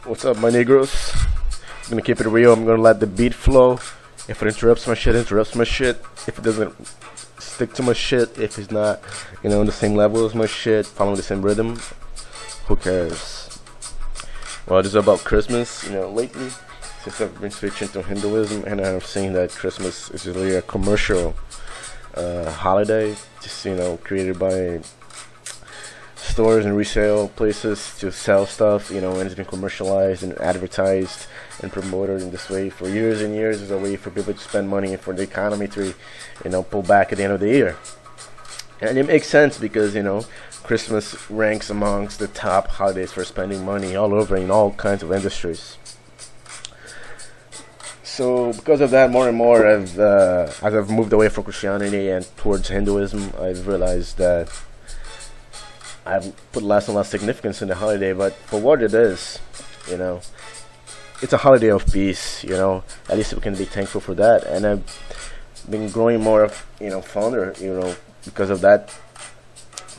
What's up, my Negroes? I'm gonna keep it real. I'm gonna let the beat flow. If it interrupts my shit, interrupts my shit. If it doesn't stick to my shit, if it's not, on the same level as my shit, following the same rhythm, who cares? Well, this is about Christmas. Lately, since I've been switching to Hinduism, and I've seen that Christmas is really a commercial holiday, just created by stores and resale places to sell stuff, and it's been commercialized and advertised and promoted in this way for years and years as a way for people to spend money and for the economy to, pull back at the end of the year. And it makes sense because, Christmas ranks amongst the top holidays for spending money all over in all kinds of industries. So because of that, more and more, as I've moved away from Christianity and towards Hinduism, I've realized that I've put less and less significance in the holiday, but for what it is, it's a holiday of peace, at least we can be thankful for that. And I've been growing more of, fonder, because of that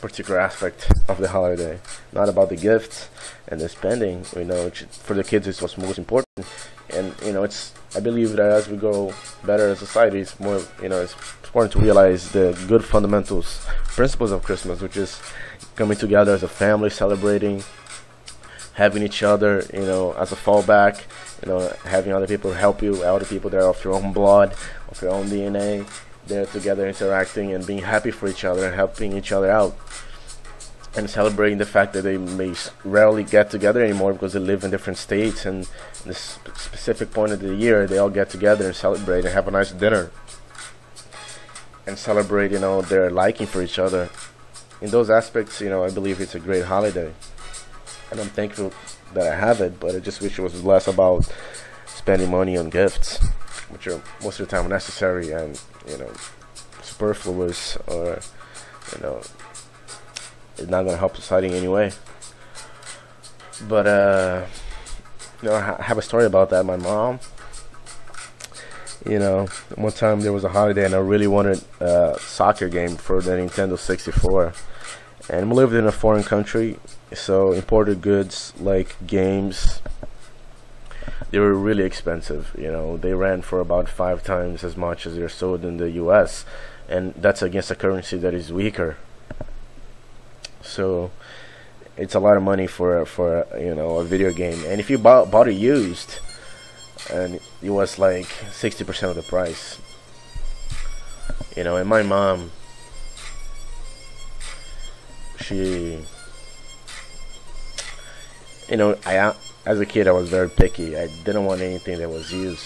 particular aspect of the holiday. Not about the gifts and the spending, which for the kids is what's most important. And, I believe that as we grow better as a society, it's more, it's important to realize the good fundamentals, principles of Christmas, which is coming together as a family, celebrating, having each other, as a fallback, having other people help you, other people that are of your own blood, of your own DNA, they're together interacting and being happy for each other and helping each other out. And celebrating the fact that they may rarely get together anymore because they live in different states, and this specific point of the year they all get together and celebrate and have a nice dinner and celebrate, their liking for each other. In those aspects, I believe it's a great holiday, and I'm thankful that I have it, but I just wish it was less about spending money on gifts, which are most of the time necessary and, superfluous, or, it's not going to help society in any way. But, I have a story about that. My mom, one time there was a holiday and I really wanted a soccer game for the Nintendo 64. And we lived in a foreign country, so imported goods like games, they were really expensive. They ran for about 5 times as much as they're sold in the US, and that's against a currency that is weaker. So it's a lot of money for a video game. And if you bought it used, and it was like 60% of the price. And my mom, she, as a kid I was very picky. I didn't want anything that was used,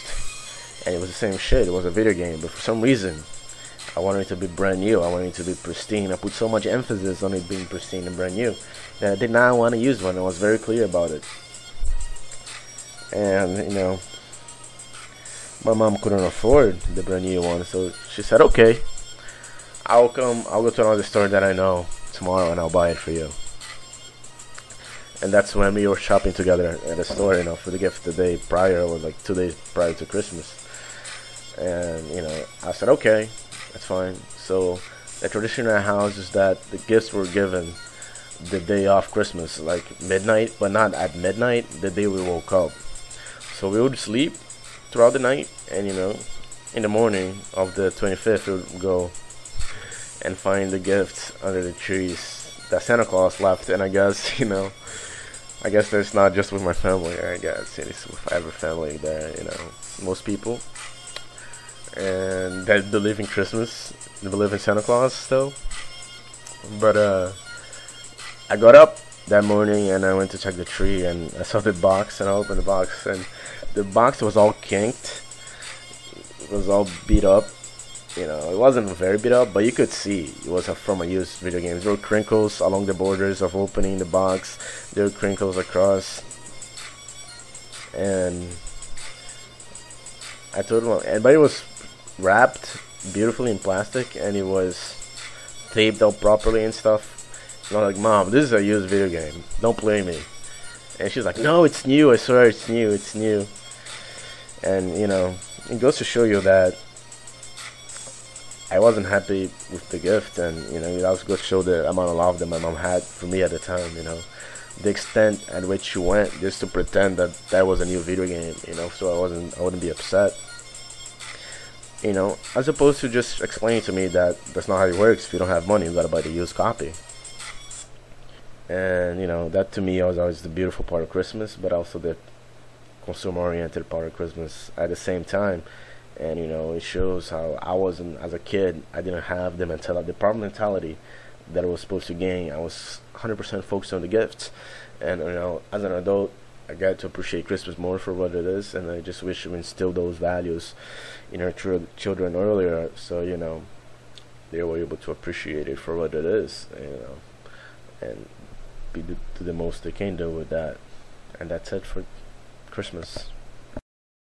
and it was the same shit. It was a video game, but for some reason I wanted it to be brand new. I wanted it to be pristine. I put so much emphasis on it being pristine and brand new that I did not want to use one. I was very clear about it. And my mom couldn't afford the brand new one, so she said, okay, I'll go to another store that I know tomorrow and I'll buy it for you. And that's when we were shopping together at a store, for the gift the day prior, or like 2 days prior to Christmas. And I said, okay, that's fine. So the tradition in our house is that the gifts were given the day off Christmas, like midnight, but not at midnight, the day we woke up. So we would sleep throughout the night, and in the morning of the 25th we would go and find the gifts under the trees that Santa Claus left. And I guess I guess that's not just with my family. I guess it's with every family there, most people, and that believe in Christmas, they believe in Santa Claus still. But I got up that morning and I went to check the tree, and I saw the box, and I opened the box, and the box was all kinked. It was all beat up. It wasn't very beat up, but you could see it was from a used video game. There were crinkles along the borders of opening the box. There were crinkles across. And I told him, but it was wrapped beautifully in plastic, and it was taped up properly and stuff. And I was like, Mom, this is a used video game. Don't blame me. And she's like, no, it's new. I swear it's new. It's new. And, it goes to show you that I wasn't happy with the gift, and that was good to show the amount of love that my mom had for me at the time. the extent at which you went just to pretend that that was a new video game, you know, so I wouldn't be upset, you know, as opposed to just explaining to me that that's not how it works. If you don't have money, you gotta buy the used copy. And you know, that to me was always the beautiful part of Christmas, but also the consumer-oriented part of Christmas at the same time. And you know, it shows how I wasn't, as a kid, I didn't have the mentality, the proper mentality that I was supposed to gain. I was 100% focused on the gifts, and you know, as an adult, I got to appreciate Christmas more for what it is, and I just wish to instill those values in our children earlier, so you know, they were able to appreciate it for what it is, you know, and do the most they can do with that. And that's it for Christmas.